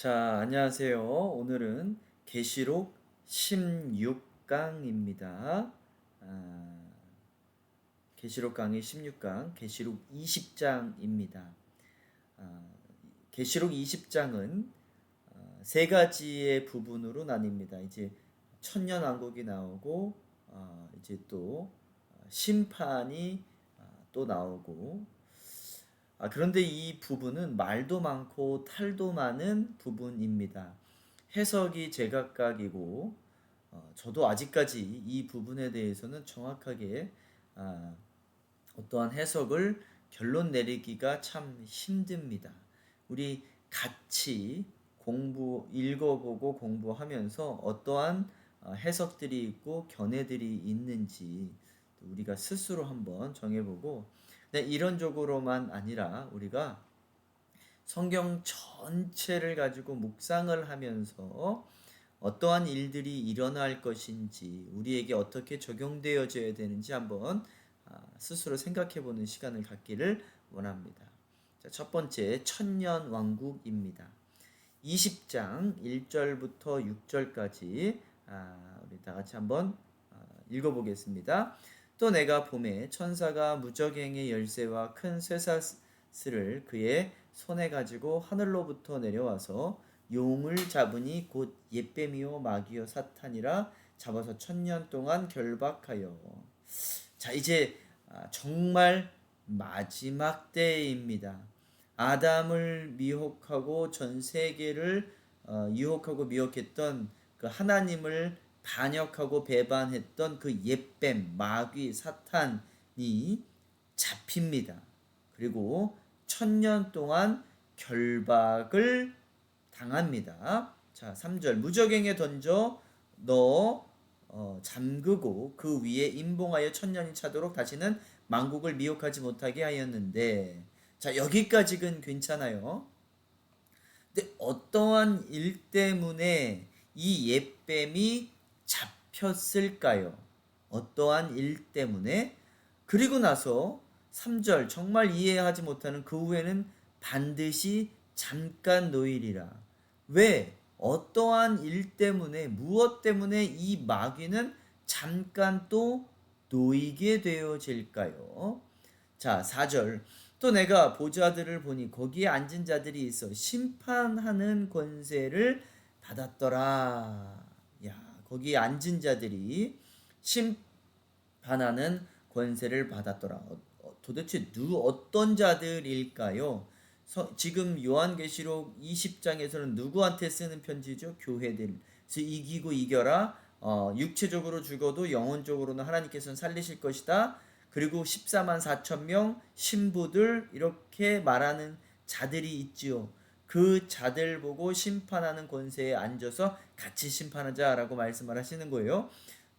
자, 안녕하세요. 오늘은 계시록 16강입니다. 계시록 강의 16강, 계시록 20장입니다. 계시록 20장은 세 가지의 부분으로 나뉩니다. 이제 천년왕국이 나오고, 이제 또 심판이 또 나오고, 그런데 이 부분은 말도 많고 탈도 많은 부분입니다. 해석이 제각각이고, 저도 아직까지 이 부분에 대해서는 정확하게 어떠한 해석을 결론 내리기가 참 힘듭니다. 우리 같이 읽어보고 공부하면서 어떠한 해석들이 있고 견해들이 있는지 우리가 스스로 한번 정해보고, 이론적으로만 아니라 우리가 성경 전체를 가지고 묵상을 하면서 어떠한 일들이 일어날 것인지, 우리에게 어떻게 적용되어져야 되는지 한번 스스로 생각해보는 시간을 갖기를 원합니다. 자, 첫 번째, 천년왕국입니다. 20장 1절부터 6절까지 우리 다 같이 한번 읽어보겠습니다. 또 내가 봄에 천사가 무저갱의 열쇠와 큰 쇠사슬을 그의 손에 가지고 하늘로부터 내려와서 용을 잡으니 곧 옅뱀이요 마귀요 사탄이라 잡아서 1000년 동안 결박하여. 자, 이제 정말 마지막 때입니다. 아담을 미혹하고 전 세계를 유혹하고 미혹했던 그 하나님을 반역하고 배반했던 그 옅뱀 마귀 사탄이 잡힙니다. 그리고 1000년 동안 결박을 당합니다. 자, 3절 무저갱에 던져 넣어 잠그고 그 위에 임봉하여 1000년이 차도록 다시는 만국을 미혹하지 못하게 하였는데, 자, 여기까지는 괜찮아요. 근데 어떠한 일 때문에 이 옅뱀이 잡혔을까요? 어떠한 일 때문에? 그리고 나서 3절 정말 이해하지 못하는 그 후에는 반드시 잠깐 놓이리라. 왜? 어떠한 일 때문에, 무엇 때문에 이 마귀는 잠깐 또 놓이게 되어질까요? 자, 4절 또 내가 보좌들을 보니 거기에 앉은 자들이 있어 심판하는 권세를 받았더라. 야, 거기에 앉은 자들이 심판하는 권세를 받았더라. 도대체 어떤 자들일까요? 지금 요한계시록 20장에서는 누구한테 쓰는 편지죠? 교회들. 그래서 이기고 이겨라. 육체적으로 죽어도 영혼적으로는 하나님께서는 살리실 것이다. 그리고 14만 4천 명 신부들 이렇게 말하는 자들이 있지요. 그 자들 보고 심판하는 권세에 앉아서 같이 심판하자라고 말씀을 하시는 거예요.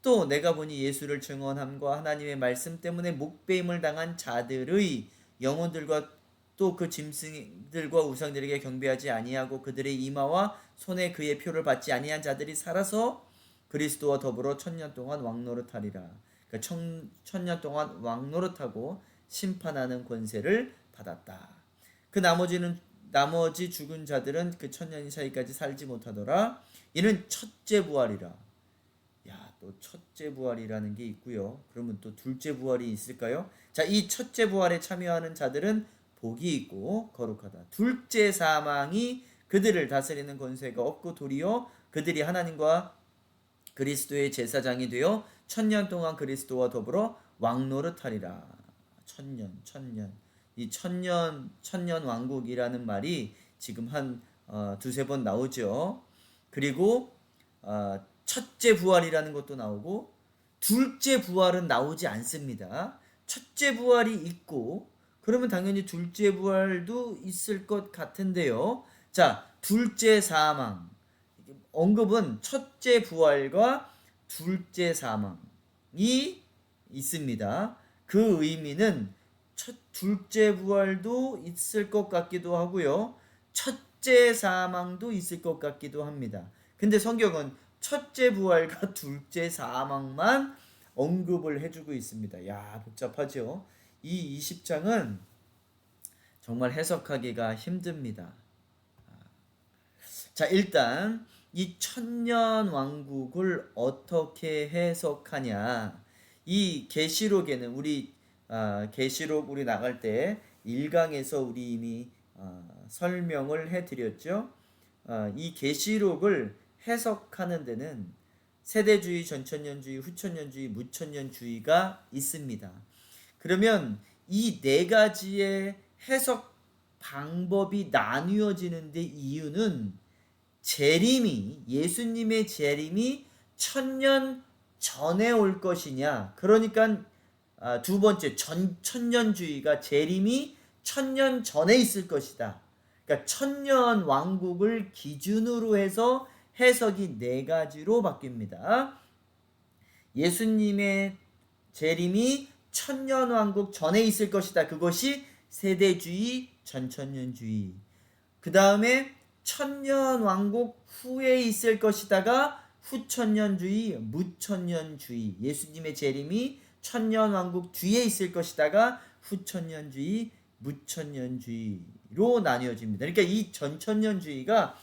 또 내가 보니 예수를 증언함과 하나님의 말씀 때문에 목배임을 당한 자들의 영혼들과 또 그 짐승들과 우상들에게 경배하지 아니하고 그들의 이마와 손에 그의 표를 받지 아니한 자들이 살아서 그리스도와 더불어 1000년 동안 왕노릇하리라. 그러니까 1000년 동안 왕노릇하고 심판하는 권세를 받았다. 그 나머지 죽은 자들은 그 1000년 사이까지 살지 못하더라. 이는 첫째 부활이라. 야, 또 첫째 부활이라는 게 있고요. 그러면 또 둘째 부활이 있을까요? 자, 이 첫째 부활에 참여하는 자들은 복이 있고 거룩하다. 둘째 사망이 그들을 다스리는 권세가 없고 도리어 그들이 하나님과 그리스도의 제사장이 되어 1000년 동안 그리스도와 더불어 왕노릇하리라. 1000년. 이 천년 왕국이라는 말이 지금 한 두세 번 나오죠. 그리고 첫째 부활이라는 것도 나오고 둘째 부활은 나오지 않습니다. 첫째 부활이 있고 그러면 당연히 둘째 부활도 있을 것 같은데요. 자, 둘째 사망. 언급은 첫째 부활과 둘째 사망이 있습니다. 그 의미는 둘째 부활도 있을 것 같기도 하고요. 첫째 사망도 있을 것 같기도 합니다. 근데 성경은 첫째 부활과 둘째 사망만 언급을 해주고 있습니다. 야, 복잡하죠? 이 20장은 정말 해석하기가 힘듭니다. 자, 일단 이 천년 왕국을 어떻게 해석하냐. 이 계시록에는 계시록 우리 나갈 때 1강에서 우리 이미 설명을 해드렸죠. 이 계시록을 해석하는 데는 세대주의, 전천년주의, 후천년주의, 무천년주의가 있습니다. 그러면 이 네 가지의 해석 방법이 나뉘어지는데 이유는 예수님의 재림이 천년 전에 올 것이냐. 그러니까 두 번째 천년주의가 재림이 천년 전에 있을 것이다. 그러니까 천년 왕국을 기준으로 해서 해석이 네 가지로 바뀝니다. 예수님의 재림이 천년 왕국 전에 있을 것이다. 그것이 세대주의, 전천년주의. 그 다음에 천년 왕국 후에 있을 것이다가 후천년주의, 무천년주의. 예수님의 재림이 천년 왕국 뒤에 있을 것이다가 후천년주의, 무천년주의로 나뉘어집니다. 그러니까 이 전천년주의가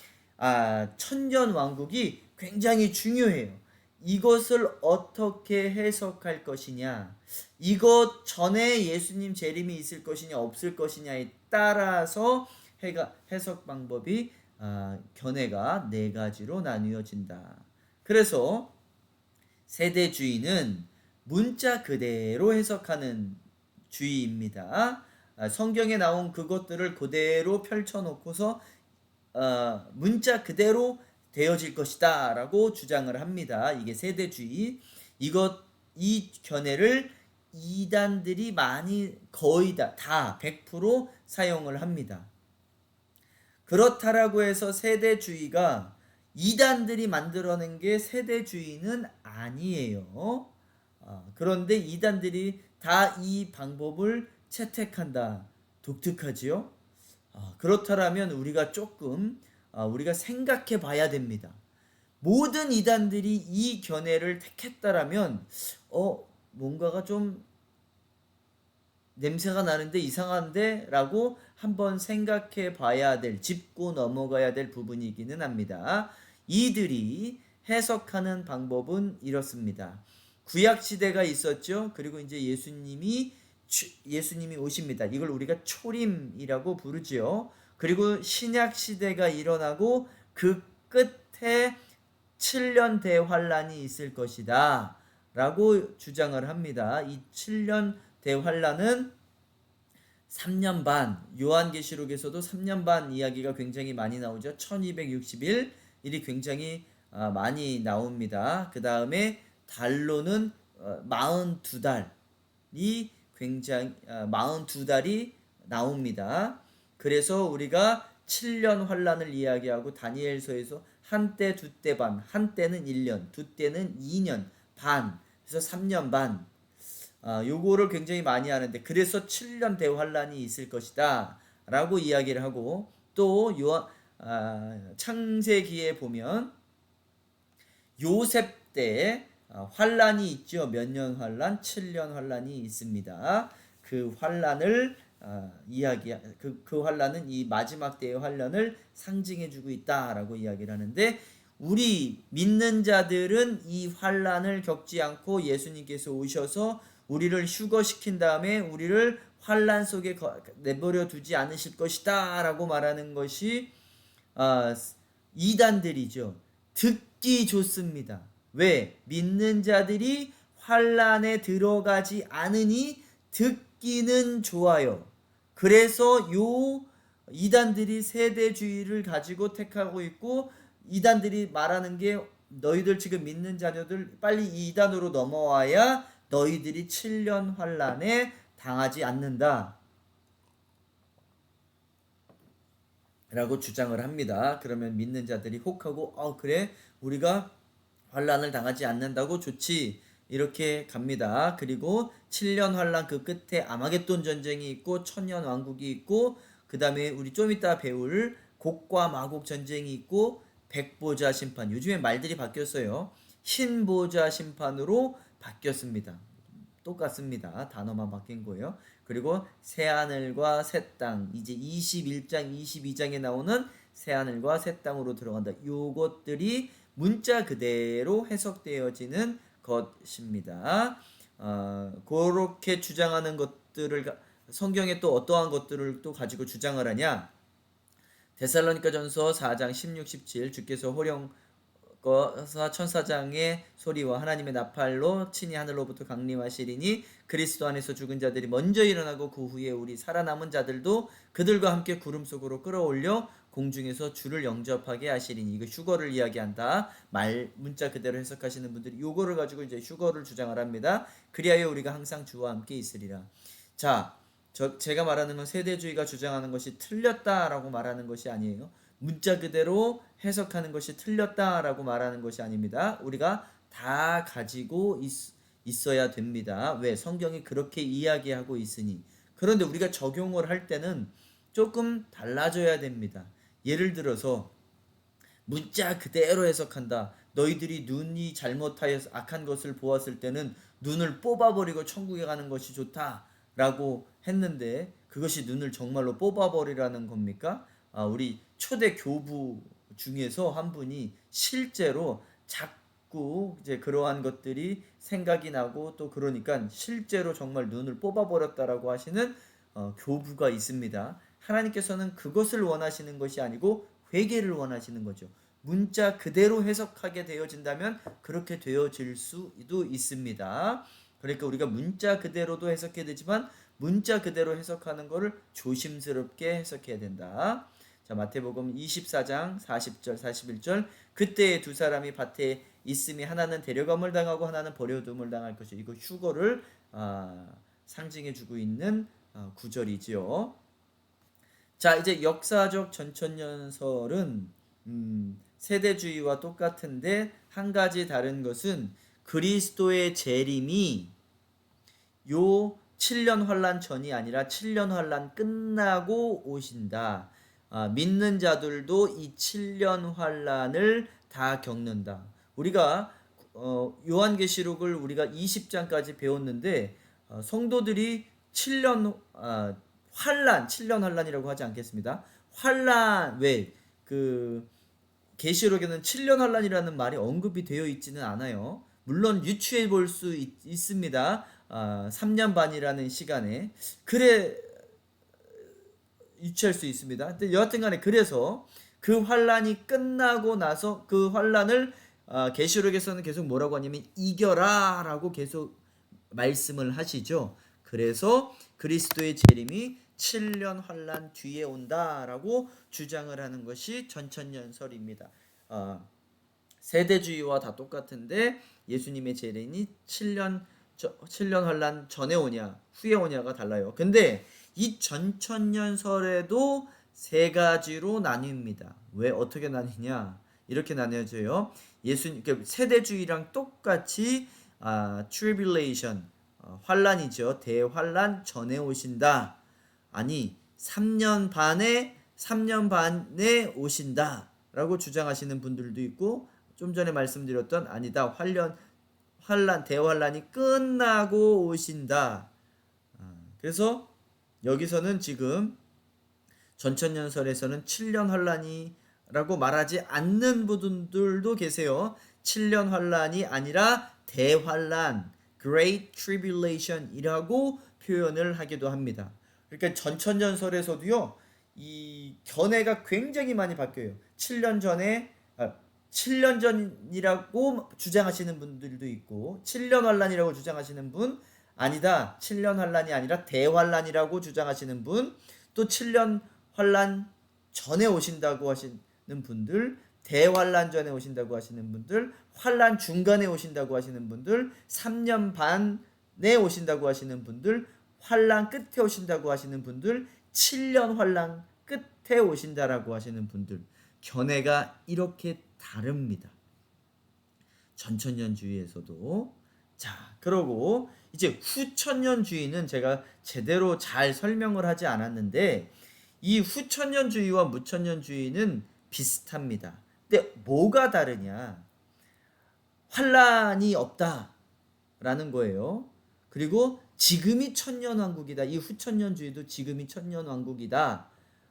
천년 왕국이 굉장히 중요해요. 이것을 어떻게 해석할 것이냐, 이것 전에 예수님 재림이 있을 것이냐 없을 것이냐에 따라서 해석 방법이 견해가 네 가지로 나뉘어진다. 그래서 세대주의는 문자 그대로 해석하는 주의입니다. 성경에 나온 그것들을 그대로 펼쳐놓고서 문자 그대로 되어질 것이다 라고 주장을 합니다. 이게 세대주의. 이 견해를 이단들이 거의 다 100% 사용을 합니다. 그렇다라고 해서 세대주의가 이단들이 만들어낸 게 세대주의는 아니에요. 그런데 이단들이 다 이 방법을 채택한다. 독특하지요? 그렇다면 우리가 생각해 봐야 됩니다. 모든 이단들이 이 견해를 택했다라면 뭔가가 좀 냄새가 나는데 이상한데 라고 한번 생각해 봐야 짚고 넘어가야 될 부분이기는 합니다. 이들이 해석하는 방법은 이렇습니다. 구약시대가 있었죠. 그리고 이제 예수님이 오십니다. 이걸 우리가 초림이라고 부르지요. 그리고 신약시대가 일어나고 그 끝에 7년 대환란이 있을 것이다 라고 주장을 합니다. 이 7년 대환란은 3년 반, 요한계시록에서도 3년 반 이야기가 굉장히 많이 나오죠. 1260일 일이 굉장히 많이 나옵니다. 그 다음에 달로는 42달이 굉장히 42달이 나옵니다. 그래서 우리가 7년 환란을 이야기하고 다니엘서에서 한때 두때 반, 한때는 1년, 두때는 2년 반, 그래서 3년 반. 요거를 굉장히 많이 하는데, 그래서 7년 대환란이 있을 것이다 라고 이야기를 하고, 또 창세기에 보면 요셉 때 환란이 있죠. 몇 년 환란? 7년 환란이 있습니다. 그 환란을 그 환란은 이 마지막 때의 환란을 상징해주고 있다라고 이야기를 하는데, 우리 믿는 자들은 이 환란을 겪지 않고 예수님께서 오셔서 우리를 휴거시킨 다음에 우리를 환란 속에 내버려 두지 않으실 것이다 라고 말하는 것이 이단들이죠. 듣기 좋습니다. 왜? 믿는 자들이 환란에 들어가지 않으니 듣기는 좋아요. 그래서 이단들이 세대주의를 가지고 택하고 있고, 이단들이 말하는 게 너희들 지금 믿는 자녀들 빨리 이 이단으로 넘어와야 너희들이 7년 환란에 당하지 않는다 라고 주장을 합니다. 그러면 믿는 자들이 혹하고 그래 우리가 환란을 당하지 않는다고 좋지 이렇게 갑니다. 그리고 7년 환란 그 끝에 아마겟돈 전쟁이 있고 천년 왕국이 있고, 그 다음에 우리 좀 이따 배울 곡과 마곡 전쟁이 있고, 백보자 심판. 요즘에 말들이 바뀌었어요. 흰보자 심판으로 바뀌었습니다. 똑같습니다. 단어만 바뀐 거예요. 그리고 새하늘과 새 땅, 이제 21장 22장에 나오는 새하늘과 새 땅으로 들어간다. 요것들이 문자 그대로 해석되어지는 것입니다. 그렇게 주장하는 것들을 성경에 또 어떠한 것들을 또 가지고 주장을 하냐? 데살로니가전서 4장 16, 17 주께서 호령거사 천사장의 소리와 하나님의 나팔로 친히 하늘로부터 강림하시리니 그리스도 안에서 죽은 자들이 먼저 일어나고 그 후에 우리 살아남은 자들도 그들과 함께 구름 속으로 끌어올려 공중에서 주를 영접하게 하시리니. 이거 휴거를 이야기한다. 문자 그대로 해석하시는 분들이 요거를 가지고 이제 휴거를 주장을 합니다. 그리하여 우리가 항상 주와 함께 있으리라. 자, 제가 말하는 건 세대주의가 주장하는 것이 틀렸다라고 말하는 것이 아니에요. 문자 그대로 해석하는 것이 틀렸다라고 말하는 것이 아닙니다. 우리가 다 가지고 있어야 됩니다. 왜? 성경이 그렇게 이야기하고 있으니. 그런데 우리가 적용을 할 때는 조금 달라져야 됩니다. 예를 들어서 문자 그대로 해석한다. 너희들이 눈이 잘못하여서 악한 것을 보았을 때는 눈을 뽑아버리고 천국에 가는 것이 좋다라고 했는데 그것이 눈을 정말로 뽑아버리라는 겁니까? 우리 초대 교부 중에서 한 분이 실제로 자꾸 이제 그러한 것들이 생각이 나고 또 그러니까 실제로 정말 눈을 뽑아버렸다라고 하시는 교부가 있습니다. 하나님께서는 그것을 원하시는 것이 아니고 회개를 원하시는 거죠. 문자 그대로 해석하게 되어진다면 그렇게 되어질 수도 있습니다. 그러니까 우리가 문자 그대로도 해석해야 되지만 문자 그대로 해석하는 것을 조심스럽게 해석해야 된다. 자, 마태복음 24장 40절 41절 그때 두 사람이 밭에 있음이 하나는 데려감을 당하고 하나는 버려둠을 당할 것이요. 이거 휴거를 상징해 주고 있는 구절이지요. 자, 이제 역사적 전천년설은 세대주의와 똑같은데 한 가지 다른 것은 그리스도의 재림이 요 7년 환란 전이 아니라 7년 환란 끝나고 오신다. 믿는 자들도 이 7년 환란을 다 겪는다. 우리가 요한계시록을 우리가 20장까지 배웠는데 성도들이 7년 환란, 7년 환란이라고 하지 않겠습니다. 환란 왜 그 계시록에는 7년 환란이라는 말이 언급이 되어 있지는 않아요. 물론 유추해 볼 수 있습니다. 3년 반이라는 시간에 그래 유추할 수 있습니다. 근데 여하튼간에 그래서 그 환란이 끝나고 나서 그 환란을 계시록에서는 계속 뭐라고 하냐면 이겨라라고 계속 말씀을 하시죠. 그래서 그리스도의 재림이 7년 환란 뒤에 온다라고 주장을 하는 것이 전천년설입니다. 세대주의와 다 똑같은데 예수님의 재림이 7년 환란 전에 오냐 후에 오냐가 달라요. 근데 이 전천년설에도 세 가지로 나뉩니다. 왜 어떻게 나뉘냐? 이렇게 나뉘어져요. 세대주의랑 똑같이 tribulation 환란이죠. 대환란 전에 오신다. 아니 3년 반에 오신다라고 주장하시는 분들도 있고 좀 전에 말씀드렸던 아니다. 대환란이 끝나고 오신다. 그래서 여기서는 지금 전천년설에서는 7년 환란이라고 말하지 않는 분들도 계세요. 7년 환란이 아니라 대환란, Great Tribulation이라고 표현을 하기도 합니다. 그러니까 전천년설에서도요, 이 견해가 굉장히 많이 바뀌어요. 7년 전이라고 주장하시는 분들도 있고 7년 환란이라고 주장하시는 분, 아니다 7년 환란이 아니라 대환란이라고 주장하시는 분, 또 7년 환란 전에 오신다고 하시는 분들, 대환란 전에 오신다고 하시는 분들, 환란 중간에 오신다고 하시는 분들, 3년 반에 오신다고 하시는 분들, 환란 끝에 오신다고 하시는 분들, 7년 환란 끝에 오신다라고 하시는 분들, 견해가 이렇게 다릅니다. 전천년주의에서도. 자, 그러고 이제 후천년주의는 제가 제대로 잘 설명을 하지 않았는데 이 후천년주의와 무천년주의는 비슷합니다. 근데 뭐가 다르냐? 환란이 없다라는 거예요. 그리고 지금이 천년왕국이다. 이 후천년주의도 지금이 천년왕국이다.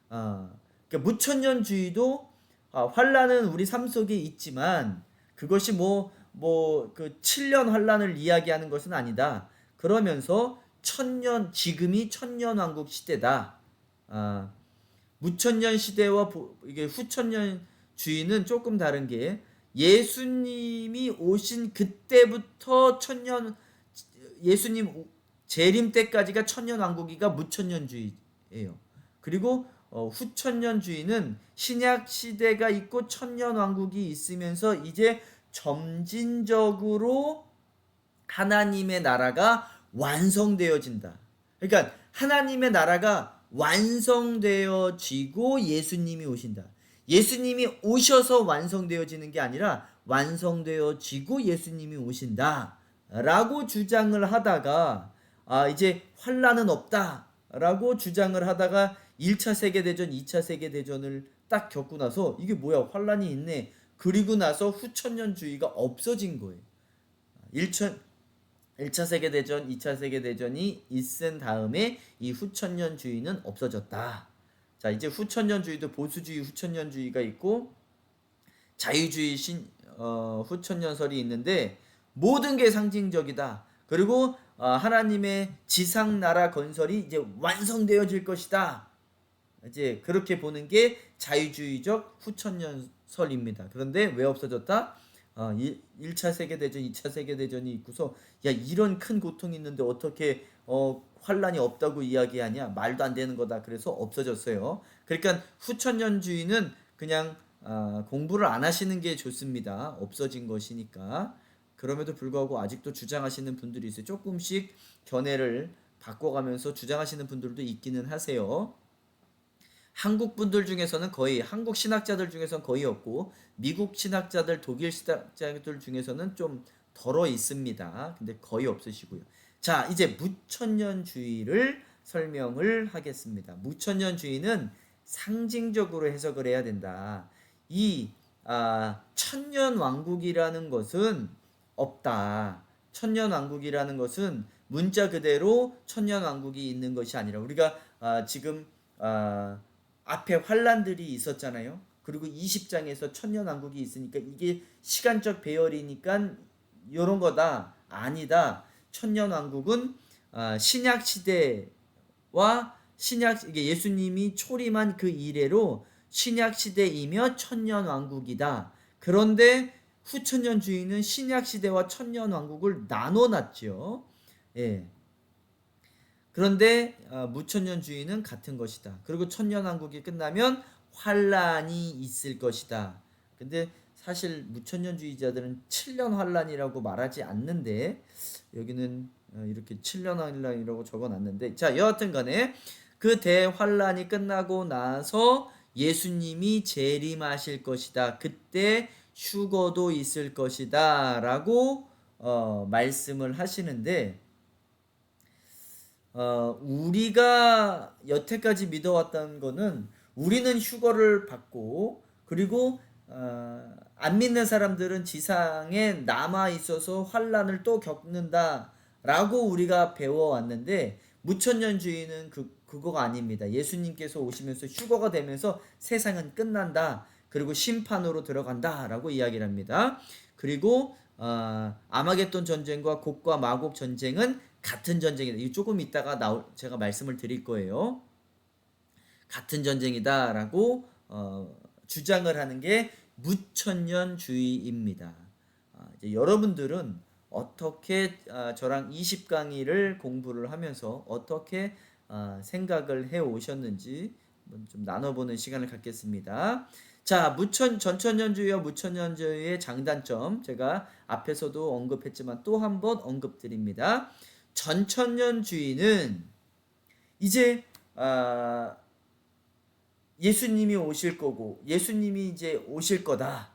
그러니까 무천년주의도 환란은 우리 삶 속에 있지만 그것이 그 7년 환란을 이야기하는 것은 아니다. 그러면서 지금이 천년왕국 시대다. 무천년 시대와 이게 후천년주의는 조금 다른 게 예수님이 오신 그때부터 예수님 재림 때까지가 천년왕국이가 무천년주의예요. 그리고 후천년주의는 신약 시대가 있고 천년왕국이 있으면서 이제 점진적으로 하나님의 나라가 완성되어진다. 그러니까 하나님의 나라가 완성되어지고 예수님이 오신다. 예수님이 오셔서 완성되어지는 게 아니라 완성되어지고 예수님이 오신다 라고 주장을 하다가 이제 환란은 없다 라고 주장을 하다가 1차 세계대전, 2차 세계대전을 딱 겪고 나서 이게 뭐야, 환란이 있네. 그리고 나서 후천년주의가 없어진 거예요. 1차 세계대전, 2차 세계대전이 있은 다음에 이 후천년주의는 없어졌다. 자, 이제 후천년주의도 보수주의 후천년주의가 있고 자유주의 후천년설이 있는데 모든 게 상징적이다. 그리고 하나님의 지상나라 건설이 이제 완성되어질 것이다. 이제 그렇게 보는 게 자유주의적 후천년설입니다. 그런데 왜 없어졌다? 1차 세계대전, 2차 세계대전이 있고서 야, 이런 큰 고통이 있는데 어떻게 환란이 없다고 이야기하냐? 말도 안 되는 거다. 그래서 없어졌어요. 그러니까 후천년주의는 그냥 공부를 안 하시는 게 좋습니다. 없어진 것이니까. 그럼에도 불구하고 아직도 주장하시는 분들이 있어요. 조금씩 견해를 바꿔가면서 주장하시는 분들도 있기는 하세요. 한국 분들 중에서는 한국 신학자들 중에서는 거의 없고 미국 신학자들, 독일 신학자들 중에서는 좀 덜어 있습니다. 근데 거의 없으시고요. 자, 이제 무천년주의를 설명을 하겠습니다. 무천년주의는 상징적으로 해석을 해야 된다. 이 천년왕국이라는 것은 없다. 천년왕국이라는 것은 문자 그대로 천년왕국이 있는 것이 아니라 우리가 지금 앞에 환란들이 있었잖아요. 그리고 20장에서 천년왕국이 있으니까 이게 시간적 배열이니까 이런 거다. 아니다. 천년왕국은 신약 시대와 이게 예수님이 초림한 그 이래로 신약 시대이며 천년왕국이다. 그런데 후천년주의는 신약 시대와 천년왕국을 나눠놨죠. 예. 그런데 무천년주의는 같은 것이다. 그리고 천년왕국이 끝나면 환란이 있을 것이다. 근데 사실 무천년주의자들은 7년 환란이라고 말하지 않는데 여기는 이렇게 7년 환란이라고 적어놨는데, 자, 여하튼 간에 그 대환란이 끝나고 나서 예수님이 재림하실 것이다. 그때 휴거도 있을 것이다 라고 말씀을 하시는데, 우리가 여태까지 믿어왔던 거는 우리는 휴거를 받고 그리고 안 믿는 사람들은 지상에 남아 있어서 환란을 또 겪는다 라고 우리가 배워왔는데, 무천년주의는 그거가 아닙니다. 예수님께서 오시면서 휴거가 되면서 세상은 끝난다. 그리고 심판으로 들어간다 라고 이야기를 합니다. 그리고 아마겟돈 전쟁과 곡과 마곡 전쟁은 같은 전쟁이다. 이 조금 이따가 제가 말씀을 드릴 거예요. 같은 전쟁이다 라고 주장을 하는 게 무천년주의입니다. 이제 여러분들은 어떻게 저랑 20강의를 공부를 하면서 어떻게 생각을 해 오셨는지 좀 나눠보는 시간을 갖겠습니다. 자, 전천년주의와 무천년주의의 장단점, 제가 앞에서도 언급했지만 또 한 번 언급드립니다. 전천년주의는 이제 예수님이 오실 거고 예수님이 이제 오실 거다.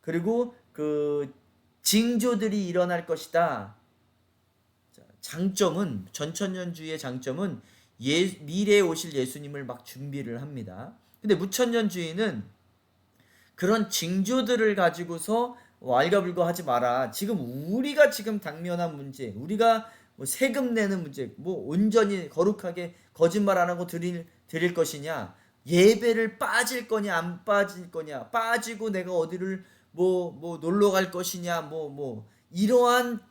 그리고 그 징조들이 일어날 것이다. 장점은, 전천년주의의 장점은 미래에 오실 예수님을 막 준비를 합니다. 근데 무천년주의는 그런 징조들을 가지고서 왈가불가하지 마라. 지금 우리가 지금 당면한 문제, 우리가 뭐 세금 내는 문제, 뭐 온전히 거룩하게 거짓말 안 하고 드릴 것이냐, 예배를 빠질 거냐 안 빠질 거냐, 빠지고 내가 어디를 뭐 놀러 갈 것이냐, 뭐 이러한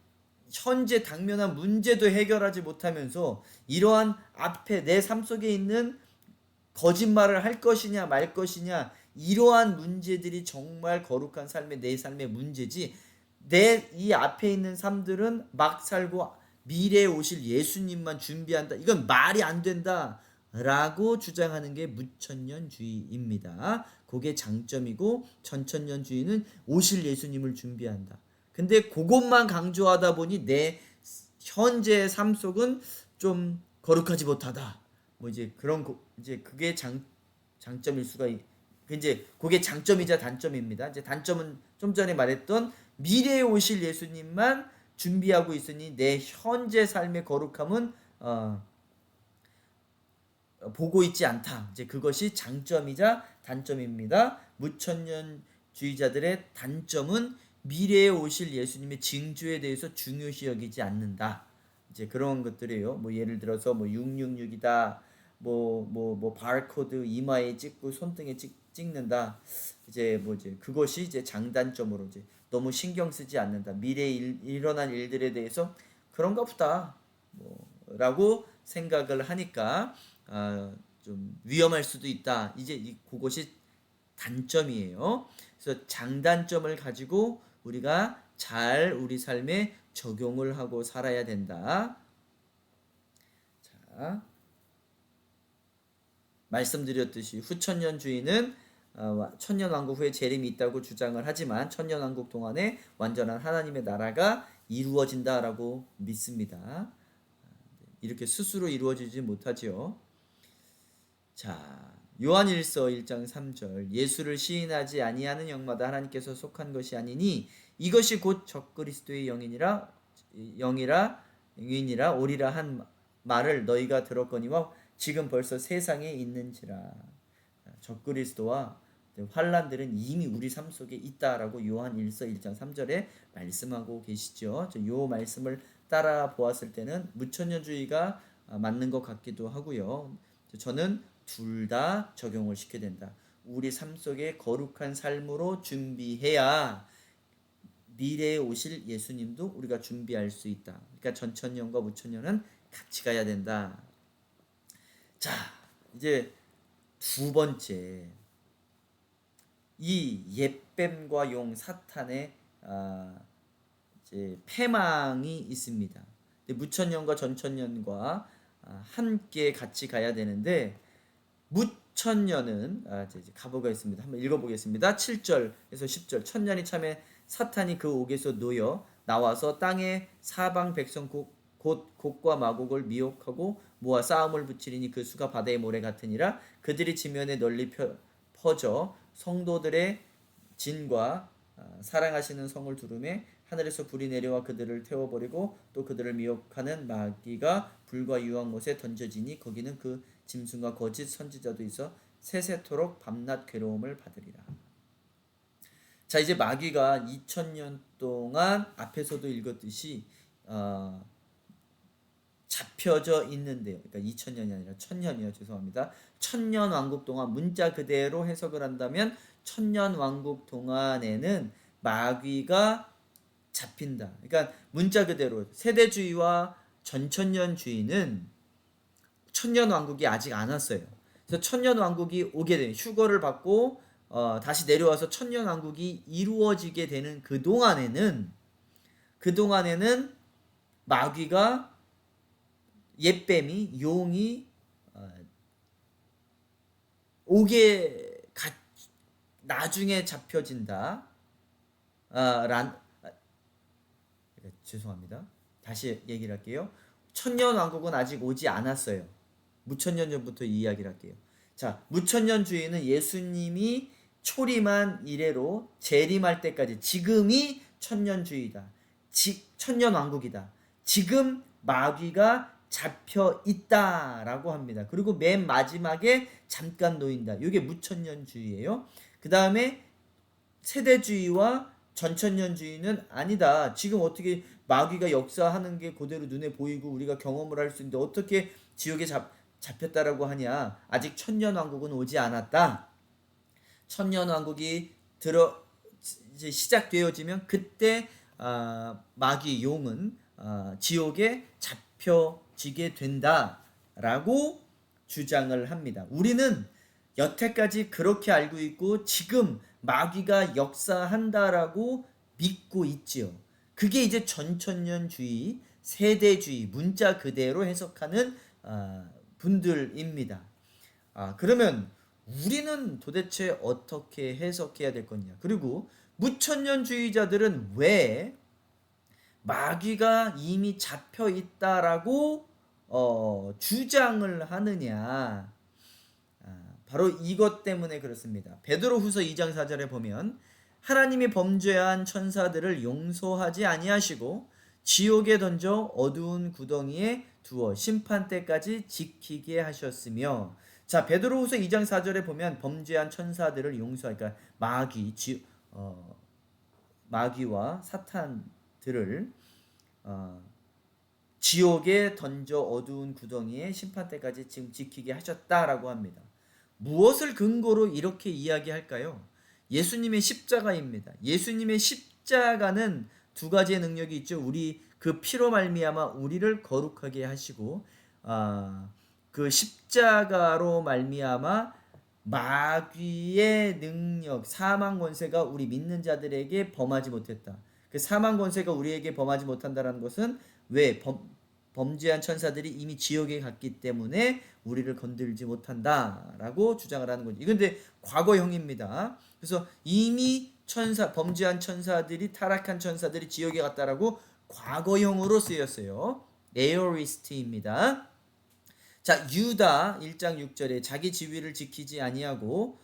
현재 당면한 문제도 해결하지 못하면서 이러한 앞에 내 삶 속에 있는 거짓말을 할 것이냐 말 것이냐, 이러한 문제들이 정말 거룩한 삶의 내 삶의 문제지, 내 이 앞에 있는 삶들은 막 살고 미래에 오실 예수님만 준비한다, 이건 말이 안 된다 라고 주장하는 게 무천년주의입니다. 그게 장점이고, 전천년주의는 오실 예수님을 준비한다. 근데 그것만 강조하다 보니 내 현재의 삶 속은 좀 거룩하지 못하다, 뭐 이제 이제 그게 장점일 수가 이제 그게 장점이자 단점입니다. 이제 단점은 좀 전에 말했던 미래에 오실 예수님만 준비하고 있으니 내 현재 삶의 거룩함은 보고 있지 않다. 이제 그것이 장점이자 단점입니다. 무천년주의자들의 단점은 미래에 오실 예수님의 징조에 대해서 중요시 여기지 않는다. 이제 그런 것들이에요. 뭐 예를 들어서 뭐 666이다. 뭐 바코드 이마에 찍고 손등에 찍는다. 이제 그것이 이제 장단점으로 이제 너무 신경 쓰지 않는다. 미래에 일어난 일들에 대해서 그런가 보다 라고 생각을 하니까 좀 위험할 수도 있다. 이제 그것이 단점이에요. 그래서 장단점을 가지고 우리가 잘 우리 삶에 적용을 하고 살아야 된다. 자, 말씀드렸듯이 후천년주의는 천년왕국 후에 재림이 있다고 주장을 하지만 천년왕국 동안에 완전한 하나님의 나라가 이루어진다라고 믿습니다. 이렇게 스스로 이루어지지 못하지요. 자, 요한일서 1장 3절, 예수를 시인하지 아니하는 영마다 하나님께서 속한 것이 아니니 이것이 곧 적그리스도의 영이니라 오리라 한 말을 너희가 들었거니와 지금 벌써 세상에 있는지라. 적그리스도와 환란들은 이미 우리 삶 속에 있다라고 요한일서 1장 3절에 말씀하고 계시죠. 요 말씀을 따라 보았을 때는 무천년주의가 맞는 것 같기도 하고요. 저는 둘 다 적용을 시켜야 된다. 우리 삶 속에 거룩한 삶으로 준비해야 미래에 오실 예수님도 우리가 준비할 수 있다. 그러니까 전천년과 무천년은 같이 가야 된다. 자, 이제 두 번째, 이 옛뱀과 용 사탄의 이제 패망이 있습니다. 무천년과 전천년과 함께 같이 가야 되는데, 무천년은 이제 가보가 있습니다. 한번 읽어보겠습니다. 7절에서 10절. 천년이 참에 사탄이 그 옥에서 놓여 나와서 땅의 사방 백성 곧 곡과 마곡을 미혹하고 모아 싸움을 붙이리니 그 수가 바다의 모래 같으니라. 그들이 지면에 널리 퍼져 성도들의 진과 사랑하시는 성을 두르매 하늘에서 불이 내려와 그들을 태워버리고 또 그들을 미혹하는 마귀가 불과 유황 못에 던져지니 거기는 그 짐승과 거짓 선지자도 있어 세세토록 밤낮 괴로움을 받으리라. 자, 이제 마귀가 2000년 동안 앞에서도 읽었듯이 잡혀져 있는데요. 그러니까 2000년이 아니라 1000년이요. 죄송합니다. 1000년 왕국 동안, 문자 그대로 해석을 한다면 1000년 왕국 동안에는 마귀가 잡힌다. 그러니까 문자 그대로 세대주의와 전천년주의는 천년 왕국이 아직 안 왔어요. 그래서 천년 왕국이 오게 되는, 휴거를 받고 다시 내려와서 천년 왕국이 이루어지게 되는 그 동안에는 마귀가, 옛뱀이, 용이 나중에 잡혀진다. 죄송합니다. 다시 얘기를 할게요. 천년 왕국은 아직 오지 않았어요. 무천년 전부터 이 이야기를 할게요. 자, 무천년주의는 예수님이 초림한 이래로 재림할 때까지, 지금이 천년주의다. 천년 왕국이다. 지금 마귀가 잡혀 있다라고 합니다. 그리고 맨 마지막에 잠깐 놓인다. 이게 무천년주의예요. 그 다음에 세대주의와 전천년주의는 아니다. 지금 어떻게 마귀가 역사하는 게 그대로 눈에 보이고 우리가 경험을 할 수 있는데 어떻게 지옥에 잡혔다라고 하냐. 아직 천년왕국은 오지 않았다. 천년왕국이 이제 시작되어지면 그때 마귀 용은 지옥에 잡혀지게 된다라고 주장을 합니다. 우리는 여태까지 그렇게 알고 있고 지금 마귀가 역사한다라고 믿고 있지요. 그게 이제 전천년주의, 세대주의, 문자 그대로 해석하는 분들입니다. 그러면 우리는 도대체 어떻게 해석해야 될 거냐? 그리고 무천년주의자들은 왜 마귀가 이미 잡혀 있다라고 주장을 하느냐? 바로 이것 때문에 그렇습니다. 베드로후서 2장 4절에 보면 하나님이 범죄한 천사들을 용서하지 아니하시고 지옥에 던져 어두운 구덩이에 두어 심판 때까지 지키게 하셨으며. 자, 베드로후서 2장 4절에 보면 범죄한 천사들을 용서하니까 마귀와 사탄들을 지옥에 던져 어두운 구덩이에 심판 때까지 지금 지키게 하셨다라고 합니다. 무엇을 근거로 이렇게 이야기할까요? 예수님의 십자가입니다. 예수님의 십자가는 두 가지의 능력이 있죠. 우리 그 피로 말미암아 우리를 거룩하게 하시고 그 십자가로 말미암아 마귀의 능력, 사망 권세가 우리 믿는 자들에게 범하지 못했다. 그 사망 권세가 우리에게 범하지 못한다라는 것은 왜 범죄한 천사들이 이미 지옥에 갔기 때문에 우리를 건들지 못한다라고 주장을 하는 거죠. 이건 근데 과거형입니다. 그래서 이미 범죄한 천사들이 타락한 천사들이 지옥에 갔다라고 과거형으로 쓰였어요. 에어리스트입니다. 자, 유다 1장 6절에 자기 지위를 지키지 아니하고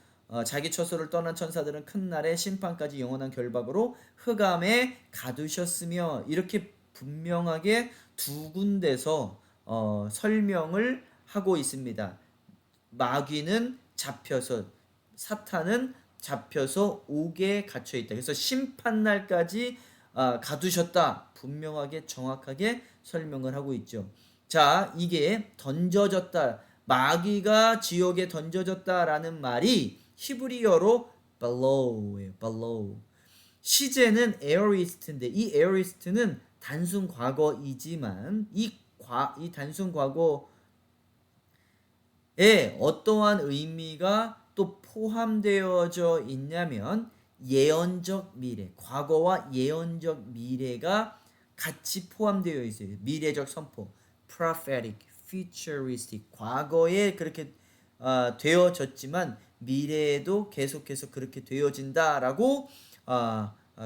자기 처소를 떠난 천사들은 큰 날에 심판까지 영원한 결박으로 흑암에 가두셨으며, 이렇게 분명하게 두 군데서 설명을 하고 있습니다. 마귀는 잡혀서, 사탄은 잡혀서 옥에 갇혀 있다. 그래서 심판날까지 가두셨다. 분명하게 정확하게 설명을 하고 있죠. 자, 이게 던져졌다, 마귀가 지옥에 던져졌다라는 말이 히브리어로 below예요. below. 시제는 aorist인데 이 aorist는 단순 과거이지만 이 단순 과거에 어떠한 의미가 또 포함되어져 있냐면 예언적 미래, 과거와 예언적 미래가 같이 포함되어 있어요. 미래적 선포, prophetic, futuristic. 과거에 그렇게 되어졌지만 미래에도 계속해서 그렇게 되어진다라고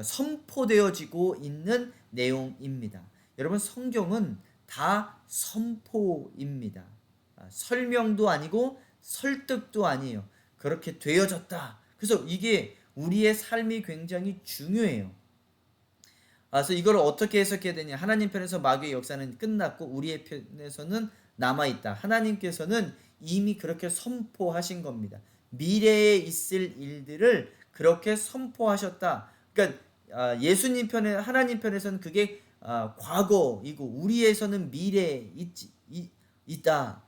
선포되어지고 있는 내용입니다. 여러분, 성경은 다 선포입니다. 설명도 아니고 설득도 아니에요. 그렇게 되어졌다. 그래서 이게 우리의 삶이 굉장히 중요해요. 그래서 이걸 어떻게 해석해야 되냐? 하나님 편에서 마귀의 역사는 끝났고 우리의 편에서는 남아있다. 하나님께서는 이미 그렇게 선포하신 겁니다. 미래에 있을 일들을 그렇게 선포하셨다. 그러니까 예수님 편에, 하나님 편에서는 그게 과거이고 우리에서는 미래에 있다.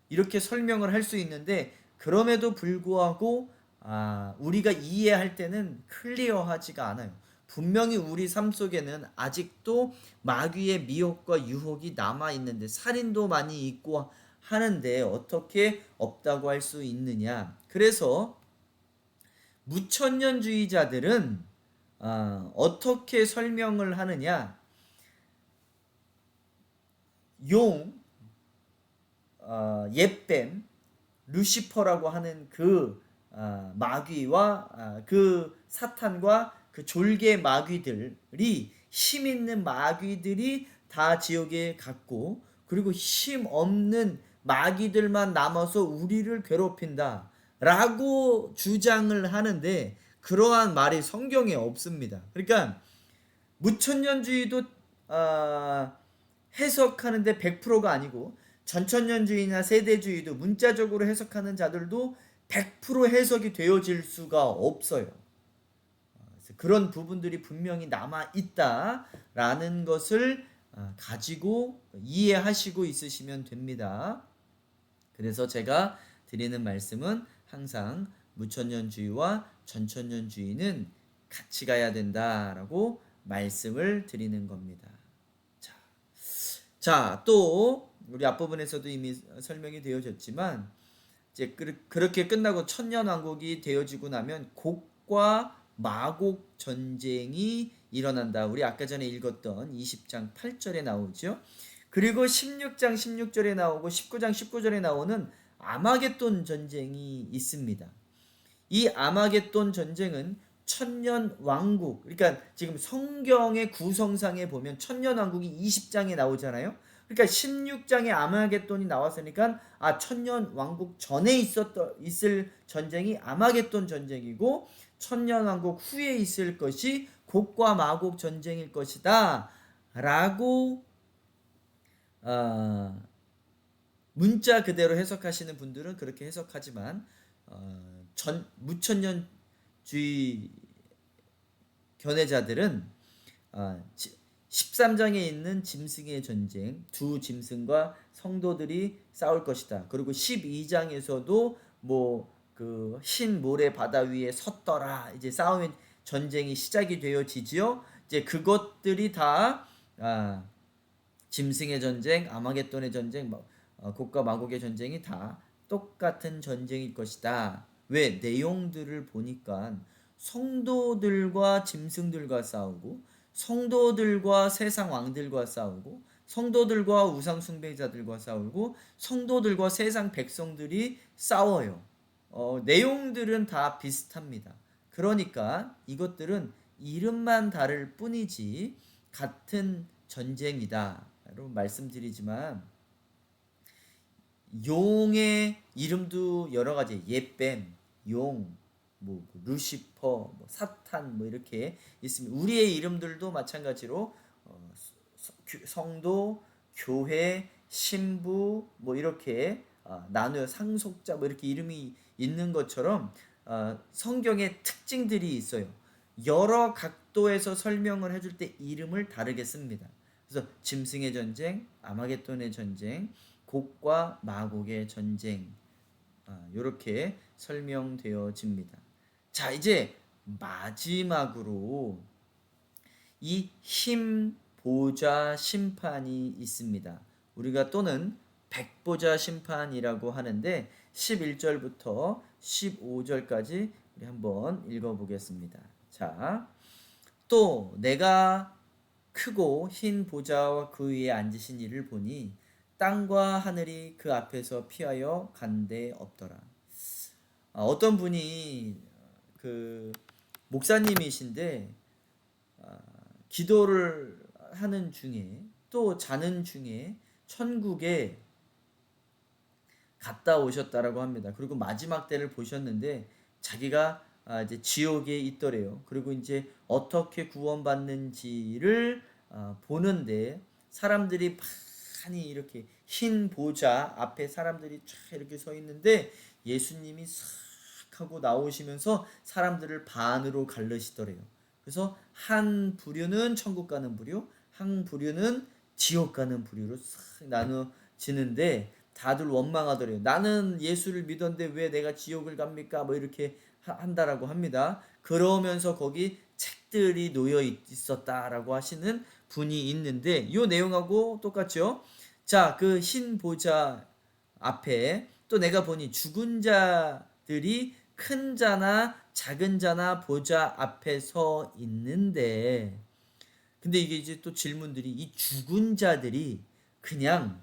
이렇게 설명을 할 수 있는데, 그럼에도 불구하고 우리가 이해할 때는 클리어하지가 않아요. 분명히 우리 삶 속에는 아직도 마귀의 미혹과 유혹이 남아있는데, 살인도 많이 있고 하는데 어떻게 없다고 할 수 있느냐. 그래서 무천년주의자들은 어떻게 설명을 하느냐. 옅뱀, 루시퍼라고 하는 그 마귀와 그 사탄과 그 졸개 마귀들이, 힘 있는 마귀들이 다 지옥에 갔고, 그리고 힘 없는 마귀들만 남아서 우리를 괴롭힌다 라고 주장을 하는데, 그러한 말이 성경에 없습니다. 그러니까 무천년주의도 해석하는데 100%가 아니고, 전천년주의나 세대주의도 문자적으로 해석하는 자들도 100% 해석이 되어질 수가 없어요. 그런 부분들이 분명히 남아 있다라는 것을 가지고 이해하시고 있으시면 됩니다. 그래서 제가 드리는 말씀은 항상 무천년주의와 전천년주의는 같이 가야 된다라고 말씀을 드리는 겁니다. 자, 또 우리 앞부분에서도 이미 설명이 되어졌지만 이제 그렇게 끝나고 천년왕국이 되어지고 나면 곡과 마곡 전쟁이 일어난다. 우리 아까 전에 읽었던 20장 8절에 나오죠. 그리고 16장 16절에 나오고 19장 19절에 나오는 아마겟돈 전쟁이 있습니다. 이 아마겟돈 전쟁은 천년 왕국, 그러니까 지금 성경의 구성상에 보면 천년 왕국이 20장에 나오잖아요. 그러니까 16장에 아마겟돈이 나왔으니까 천년 왕국 전에 있을 전쟁이 아마겟돈 전쟁이고 천년 왕국 후에 있을 것이 곡과 마곡 전쟁일 것이다 라고 문자 그대로 해석하시는 분들은 그렇게 해석하지만 무천년주의 견해자들은 13장에 있는 짐승의 전쟁, 두 짐승과 성도들이 싸울 것이다. 그리고 12장에서도 그 흰 모래 바다 위에 섰더라. 이제 싸움의 전쟁이 시작이 되어지지요. 이제 그것들이 다 짐승의 전쟁, 아마겟돈의 전쟁, 곡과 마곡의 전쟁이 다 똑같은 전쟁일 것이다. 왜? 내용들을 보니까 성도들과 짐승들과 싸우고 성도들과 세상 왕들과 싸우고 성도들과 우상 숭배자들과 싸우고 성도들과 세상 백성들이 싸워요. 내용들은 다 비슷합니다. 그러니까 이것들은 이름만 다를 뿐이지 같은 전쟁이다. 여러분 말씀드리지만 용의 이름도 여러 가지, 예뱀, 용, 루시퍼, 사탄 이렇게 있습니다. 우리의 이름들도 마찬가지로 성도, 교회, 신부 이렇게 나누어 상속자 이렇게 이름이 있는 것처럼 성경의 특징들이 있어요. 여러 각도에서 설명을 해줄 때 이름을 다르게 씁니다. 그래서 짐승의 전쟁, 아마겟돈의 전쟁, 곡과 마곡의 전쟁 이렇게 설명되어집니다. 자, 이제 마지막으로 이 힘 보좌 심판이 있습니다. 우리가 또는 백보좌 심판이라고 하는데 11절부터 15절까지 우리 한번 읽어보겠습니다. 자, 또 내가 크고 흰 보좌와 그 위에 앉으신 이를 보니 땅과 하늘이 그 앞에서 피하여 간데 없더라. 어떤 분이 그 목사님이신데 기도를 하는 중에 또 자는 중에 천국에 갔다 오셨다라고 합니다. 그리고 마지막 때를 보셨는데 자기가 이제 지옥에 있더래요. 그리고 이제 어떻게 구원받는지를 보는데 사람들이 많이 이렇게 흰 보좌 앞에 사람들이 쫙 이렇게 서 있는데 예수님이 싹 하고 나오시면서 사람들을 반으로 갈르시더래요. 그래서 한 부류는 천국 가는 부류, 한 부류는 지옥 가는 부류로 싹 나눠지는데 다들 원망하더래요. 나는 예수를 믿었는데 왜 내가 지옥을 갑니까? 이렇게 한다라고 합니다. 그러면서 거기 책들이 놓여 있었다라고 하시는 분이 있는데 이 내용하고 똑같죠. 자, 그 흰 보좌 앞에 또 내가 보니 죽은 자들이 큰 자나 작은 자나 보좌 앞에 서 있는데 근데 이게 이제 또 질문들이 이 죽은 자들이 그냥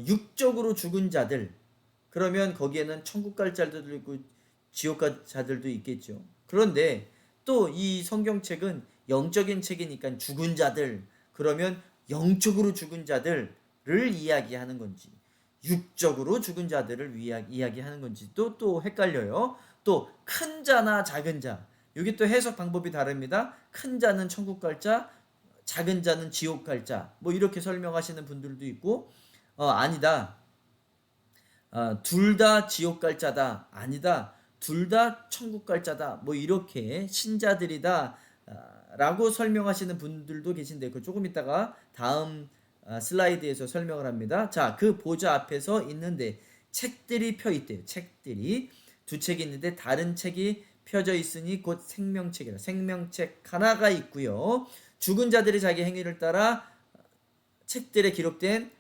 육적으로 죽은 자들 그러면 거기에는 천국 갈 자들도 있고 지옥 갈 자들도 있겠죠. 그런데 또 이 성경책은 영적인 책이니까 죽은 자들 그러면 영적으로 죽은 자들을 이야기하는 건지 육적으로 죽은 자들을 이야기하는 건지 또 헷갈려요. 또 큰 자나 작은 자 여기 또 해석 방법이 다릅니다. 큰 자는 천국 갈 자, 작은 자는 지옥 갈 자 이렇게 설명하시는 분들도 있고 아니다. 둘 다 지옥 갈 자다. 아니다. 둘 다 천국 갈 자다. 뭐 이렇게 신자들이다 라고 설명하시는 분들도 계신데 그 조금 있다가 다음 슬라이드에서 설명을 합니다. 자, 그 보좌 앞에서 있는데 책들이 펴 있대요. 책들이 두 책이 있는데 다른 책이 펴져 있으니 곧 생명책이라. 생명책 하나가 있고요. 죽은 자들이 자기 행위를 따라 책들에 기록된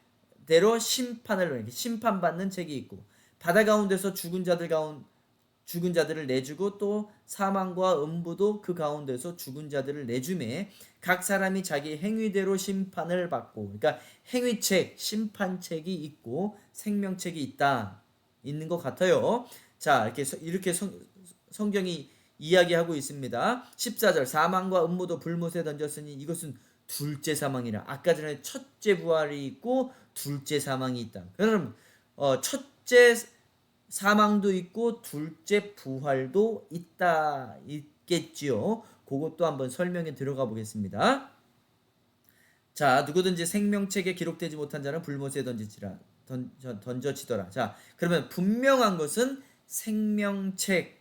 대로 심판받는 책이 있고, 바다 가운데서 죽은 자들을 내주고 또 사망과 음부도 그 가운데서 죽은 자들을 내주매 각 사람이 자기 행위대로 심판을 받고, 그러니까 행위책, 심판책이 있고 생명책이 있는 것 같아요. 자, 이렇게 성경이 이야기하고 있습니다. 14절 사망과 음모도 불못에 던졌으니 이것은 둘째 사망이라. 아까 전에 첫째 부활이 있고 둘째 사망이 있다. 그럼 첫째 사망도 있고 둘째 부활도 있겠지요. 그것도 한번 설명에 들어가 보겠습니다. 자, 누구든지 생명책에 기록되지 못한 자는 불못에 던져지더라. 자, 그러면 분명한 것은 생명책에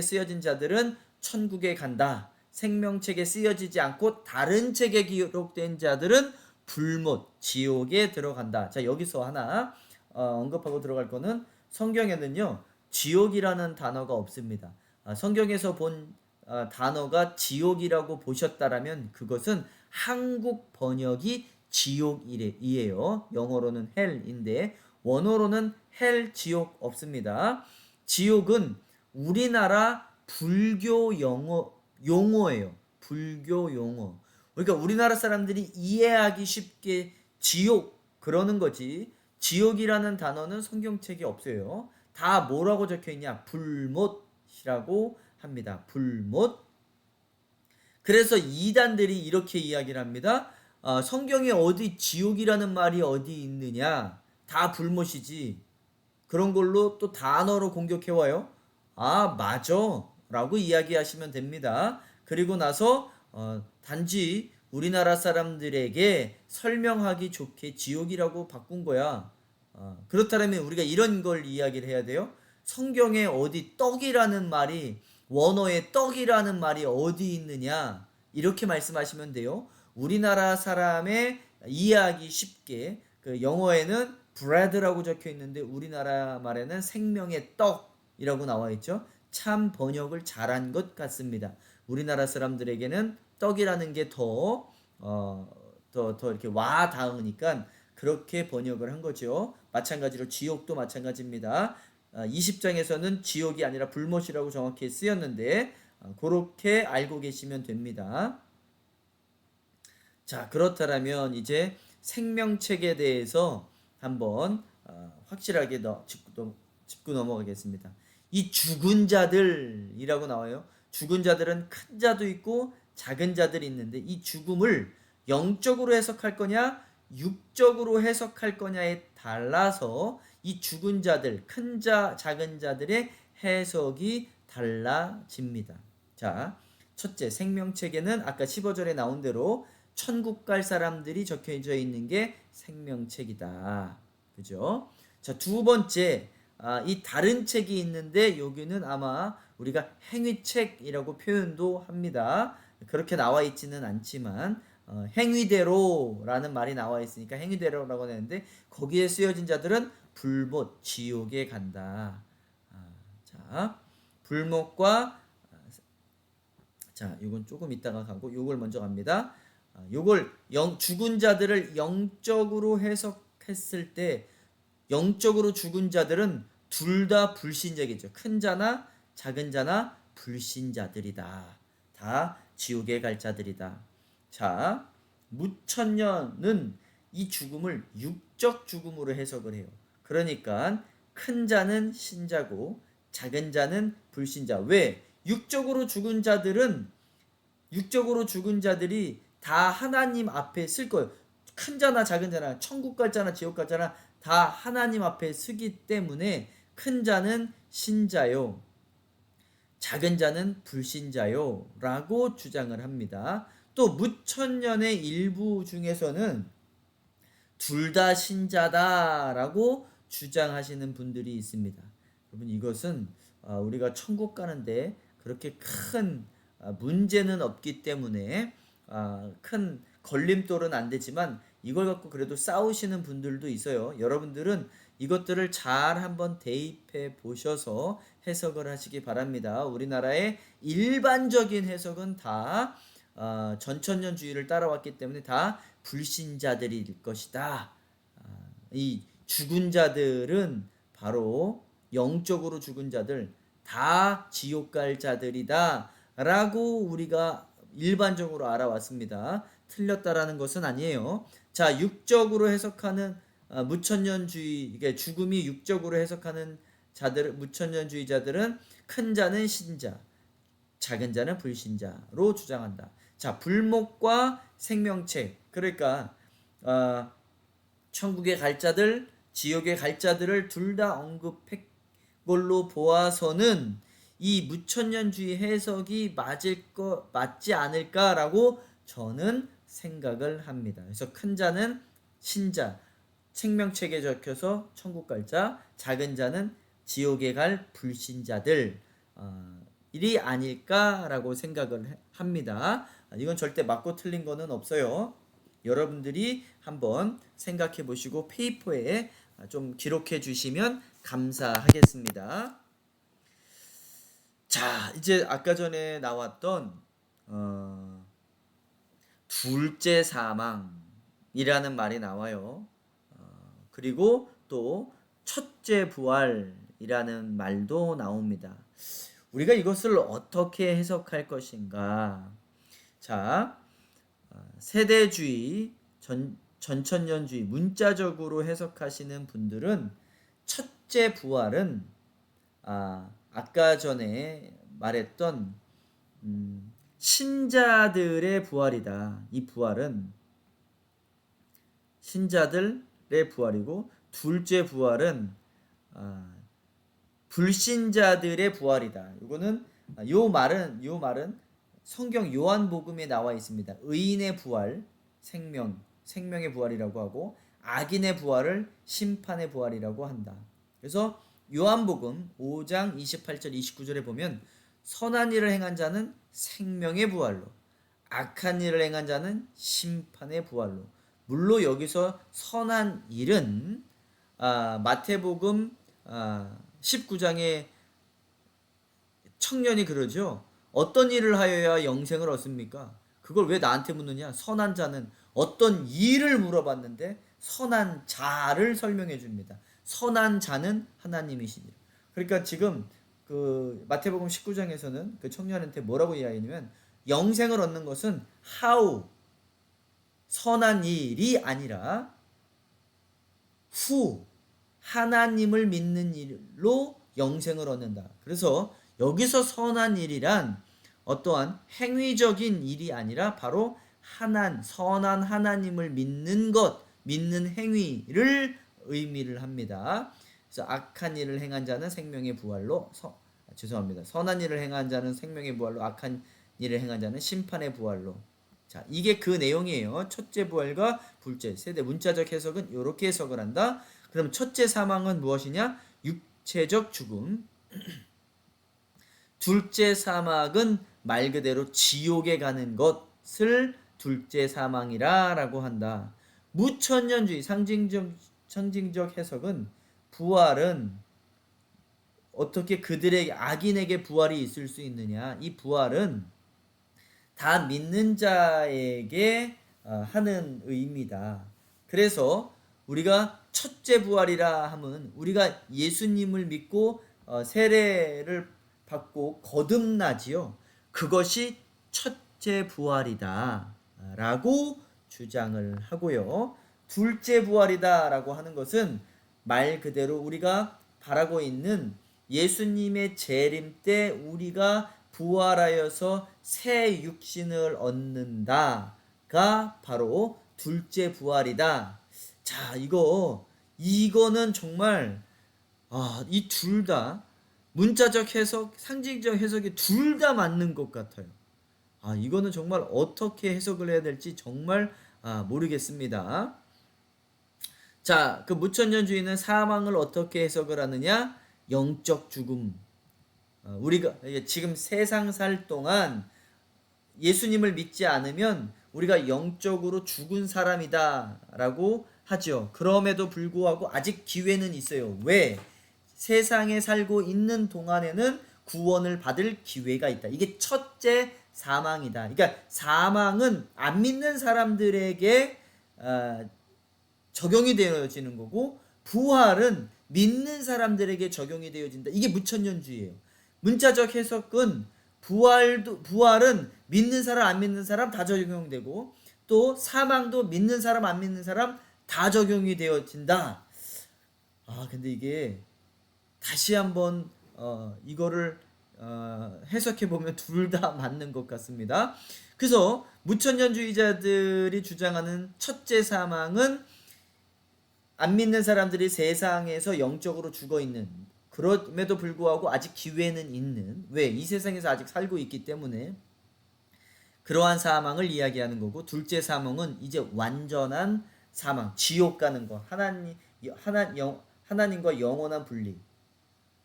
쓰여진 자들은 천국에 간다. 생명책에 쓰여지지 않고 다른 책에 기록된 자들은 불못, 지옥에 들어간다. 자, 여기서 하나 언급하고 들어갈 거는, 성경에는요 지옥이라는 단어가 없습니다. 성경에서 본 단어가 지옥이라고 보셨다라면 그것은 한국 번역이 지옥이에요. 영어로는 hell인데 원어로는 hell, 지옥 없습니다. 지옥은 우리나라 불교 용어예요. 불교 용어. 그러니까 우리나라 사람들이 이해하기 쉽게 지옥 그러는 거지, 지옥이라는 단어는 성경책에 없어요. 다 뭐라고 적혀 있냐? 불못이라고 합니다. 불못. 그래서 이단들이 이렇게 이야기를 합니다. 성경에 어디 지옥이라는 말이 어디 있느냐? 다 불못이지. 그런 걸로 또 단어로 공격해와요. 맞아 라고 이야기하시면 됩니다. 그리고 나서 단지 우리나라 사람들에게 설명하기 좋게 지옥이라고 바꾼 거야. 그렇다면 우리가 이런 걸 이야기를 해야 돼요. 성경에 어디 떡이라는 말이, 원어에 떡이라는 말이 어디 있느냐, 이렇게 말씀하시면 돼요. 우리나라 사람의 이해하기 쉽게, 그 영어에는 bread라고 적혀 있는데 우리나라 말에는 생명의 떡이라고 나와 있죠. 참 번역을 잘한 것 같습니다. 우리나라 사람들에게는 떡이라는 게 더 이렇게 와 닿으니까 그렇게 번역을 한 거죠. 마찬가지로 지옥도 마찬가지입니다. 20장에서는 지옥이 아니라 불못이라고 정확히 쓰였는데 그렇게 알고 계시면 됩니다. 자, 그렇다면 이제 생명책에 대해서 한번 확실하게 짚고 넘어가겠습니다. 이 죽은 자들이라고 나와요. 죽은 자들은 큰 자도 있고 작은 자들이 있는데 이 죽음을 영적으로 해석할 거냐 육적으로 해석할 거냐에 따라서 이 죽은 자들, 큰 자, 작은 자들의 해석이 달라집니다. 자, 첫째, 생명책에는 아까 15절에 나온 대로 천국 갈 사람들이 적혀져 있는 게 생명책이다. 그죠? 자, 두 번째, 이 다른 책이 있는데 여기는 아마 우리가 행위책이라고 표현도 합니다. 그렇게 나와 있지는 않지만 행위대로라는 말이 나와 있으니까 행위대로라고 하는데 거기에 쓰여진 자들은 불못, 지옥에 간다. 자, 불못과 자, 이건 조금 이따가 가고 이걸 먼저 갑니다. 요걸 죽은 자들을 영적으로 해석했을 때 영적으로 죽은 자들은 둘 다 불신자겠죠. 큰 자나 작은 자나 불신자들이다. 다 지옥에 갈 자들이다. 자, 무천년은 이 죽음을 육적 죽음으로 해석을 해요. 그러니까 큰 자는 신자고 작은 자는 불신자. 왜? 육적으로 죽은 자들이 다 하나님 앞에 쓸 거예요. 큰 자나 작은 자나 천국 갈 자나 지옥 갈 자나 다 하나님 앞에 쓰기 때문에 큰 자는 신자요, 작은 자는 불신자요 라고 주장을 합니다. 또 무천년의 일부 중에서는 둘 다 신자다 라고 주장하시는 분들이 있습니다. 여러분 이것은 우리가 천국 가는데 그렇게 큰 문제는 없기 때문에 큰 걸림돌은 안 되지만 이걸 갖고 그래도 싸우시는 분들도 있어요. 여러분들은 이것들을 잘 한번 대입해 보셔서 해석을 하시기 바랍니다. 우리나라의 일반적인 해석은 다 전천년주의를 따라왔기 때문에 다 불신자들일 것이다. 이 죽은 자들은 바로 영적으로 죽은 자들, 다 지옥 갈 자들이다 라고 우리가 일반적으로 알아왔습니다. 틀렸다라는 것은 아니에요. 자, 육적으로 해석하는 무천년주의, 이게 죽음이 육적으로 해석하는 자들, 무천년주의자들은 큰 자는 신자, 작은 자는 불신자로 주장한다. 자, 불목과 생명책, 그러니까 천국에 갈 자들, 지옥에 갈 자들을 둘 다 언급한 걸로 보아서는 이 무천년주의 해석이 맞지 않을까라고 저는 생각을 합니다. 그래서 큰 자는 신자, 생명책에 적혀서 천국 갈 자, 작은 자는 지옥에 갈 불신자들 일이 아닐까라고 생각을 합니다. 이건 절대 맞고 틀린 거는 없어요. 여러분들이 한번 생각해 보시고 페이퍼에 좀 기록해 주시면 감사하겠습니다. 자, 이제 아까 전에 나왔던 둘째 사망이라는 말이 나와요. 그리고 또 첫째 부활이라는 말도 나옵니다. 우리가 이것을 어떻게 해석할 것인가? 자, 세대주의, 전천년주의, 문자적으로 해석하시는 분들은 첫째 부활은 아까 전에 말했던 신자들의 부활이다. 이 부활은 신자들의 부활이고, 둘째 부활은 불신자들의 부활이다. 이거는 요 말은 성경 요한복음에 나와 있습니다. 의인의 부활, 생명의 부활이라고 하고, 악인의 부활을 심판의 부활이라고 한다. 그래서 요한복음 5장 28절 29절에 보면 선한 일을 행한 자는 생명의 부활로, 악한 일을 행한 자는 심판의 부활로. 물론 여기서 선한 일은 마태복음 19장에 청년이 그러죠. 어떤 일을 하여야 영생을 얻습니까? 그걸 왜 나한테 묻느냐? 선한 자는 어떤 일을 물어봤는데 선한 자를 설명해 줍니다. 선한 자는 하나님이시니라. 그러니까 지금 그 마태복음 19장에서는 그 청년한테 뭐라고 이야기하냐면 영생을 얻는 것은 how 선한 일이 아니라 후 하나님을 믿는 일로 영생을 얻는다. 그래서 여기서 선한 일이란 어떠한 행위적인 일이 아니라 바로 선한 하나님을 믿는 것, 믿는 행위를 의미를 합니다. 그래서 악한 일을 행한 자는 생명의 부활로 선한 일을 행한 자는 생명의 부활로, 악한 일을 행한 자는 심판의 부활로. 자, 이게 그 내용이에요. 첫째 부활과 둘째 세대 문자적 해석은 이렇게 해석을 한다. 그럼 첫째 사망은 무엇이냐? 육체적 죽음. 둘째 사망은 말 그대로 지옥에 가는 것을 둘째 사망이라고 한다. 무천년주의 상징적 해석은 부활은 어떻게 그들에게 악인에게 부활이 있을 수 있느냐? 이 부활은 다 믿는 자에게 하는 의미다. 그래서 우리가 첫째 부활이라 하면 우리가 예수님을 믿고 세례를 받고 거듭나지요. 그것이 첫째 부활이다 라고 주장을 하고요. 둘째 부활이다 라고 하는 것은 말 그대로 우리가 바라고 있는 예수님의 재림 때 우리가 부활하여서 새 육신을 얻는다가 바로 둘째 부활이다. 자, 이거는 정말 이 둘 다 문자적 해석, 상징적 해석이 둘 다 맞는 것 같아요. 이거는 정말 어떻게 해석을 해야 될지 정말 모르겠습니다. 자, 그 무천년주의는 사망을 어떻게 해석을 하느냐? 영적 죽음. 우리가 지금 세상 살 동안 예수님을 믿지 않으면 우리가 영적으로 죽은 사람이다라고 하죠. 그럼에도 불구하고 아직 기회는 있어요. 왜? 세상에 살고 있는 동안에는 구원을 받을 기회가 있다. 이게 첫째 사망이다. 그러니까 사망은 안 믿는 사람들에게 적용이 되어지는 거고, 부활은 믿는 사람들에게 적용이 되어진다. 이게 무천년주의예요. 문자적 해석은 부활은 믿는 사람 안 믿는 사람 다 적용되고, 또 사망도 믿는 사람 안 믿는 사람 다 적용이 되어진다. 근데 이게 다시 한번 이거를 해석해 보면 둘 다 맞는 것 같습니다. 그래서 무천년주의자들이 주장하는 첫째 사망은 안 믿는 사람들이 세상에서 영적으로 죽어 있는, 그럼에도 불구하고 아직 기회는 있는, 왜? 이 세상에서 아직 살고 있기 때문에 그러한 사망을 이야기하는 거고, 둘째 사망은 이제 완전한 사망, 지옥 가는 거, 하나님과 영원한 분리를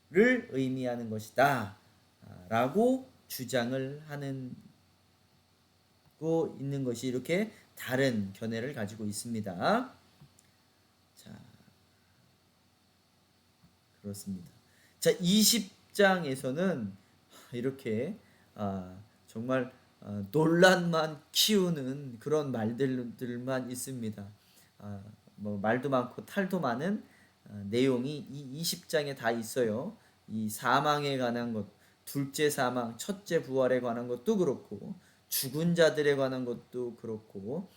의미하는 것이다 라고 주장을 하는 고 있는 것이, 이렇게 다른 견해를 가지고 있습니다. 자, 그렇습니다. 자, 20장에서는 이렇게 정말 논란만 키우는 그런 말들만 있습니다. 뭐 말도 많고 탈도 많은 내용이 이 20장에 다 있어요. 이 사망에 관한 것, 둘째 사망, 첫째 부활에 관한 것도 그렇고, 죽은 자들에 관한 것도 그렇고,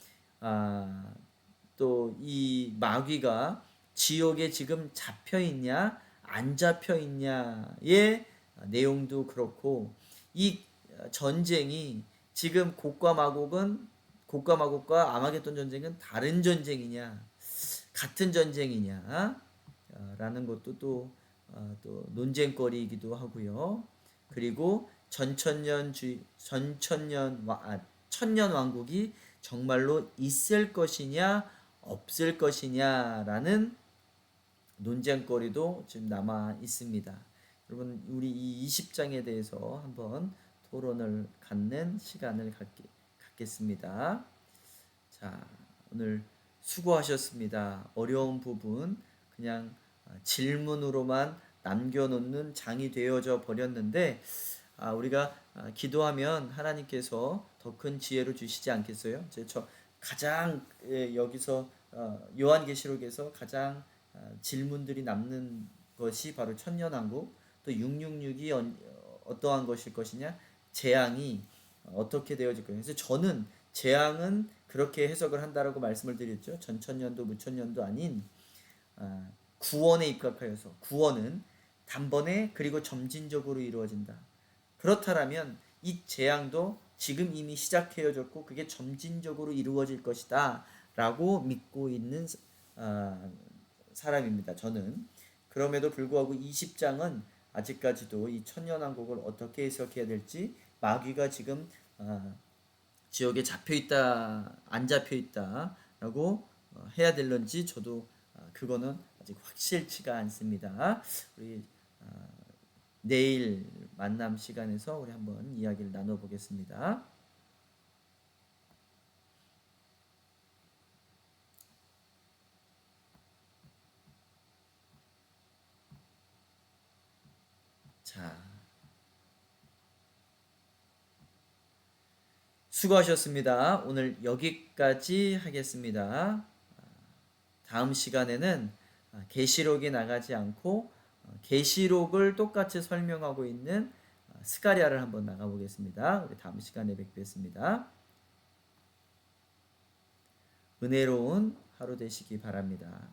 또 이 마귀가 지옥에 지금 잡혀 있냐 안 잡혀 있냐의 내용도 그렇고, 이 전쟁이 지금 곡과 마곡과 아마겟돈 전쟁은 다른 전쟁이냐 같은 전쟁이냐 라는 것도 또 논쟁거리이기도 하고요. 그리고 천년 왕국이 정말로 있을 것이냐 없을 것이냐라는 논쟁거리도 지금 남아 있습니다. 여러분, 우리 이 20장에 대해서 한번 토론을 갖는 시간을 갖겠습니다. 자, 오늘 수고하셨습니다. 어려운 부분 그냥 질문으로만 남겨놓는 장이 되어져 버렸는데, 우리가 기도하면 하나님께서 더 큰 지혜를 주시지 않겠어요? 저 가장 여기서 요한계시록에서 가장 질문들이 남는 것이 바로 천년왕국, 또 666이 어떠한 것일 것이냐, 재앙이 어떻게 되어질 거예요. 그래서 저는 재앙은 그렇게 해석을 한다라고 말씀을 드렸죠. 전천년도 무천년도 아닌 구원에 입각하여서, 구원은 단번에 그리고 점진적으로 이루어진다. 그렇다면 이 재앙도 지금 이미 시작되어졌고 그게 점진적으로 이루어질 것이다 라고 믿고 있는 사람입니다. 저는. 그럼에도 불구하고 20장은 아직까지도 이 천년왕국을 어떻게 해석해야 될지, 마귀가 지금 지옥에 잡혀있다 안 잡혀있다 라고 해야 될런지 저도 그거는 아직 확실치가 않습니다. 우리 내일 만남 시간에서 우리 한번 이야기를 나눠보겠습니다. 자, 수고하셨습니다. 오늘 여기까지 하겠습니다. 다음 시간에는 계시록이 나가지 않고 계시록을 똑같이 설명하고 있는 스가랴를 한번 나가보겠습니다. 우리 다음 시간에 뵙겠습니다. 은혜로운 하루 되시기 바랍니다.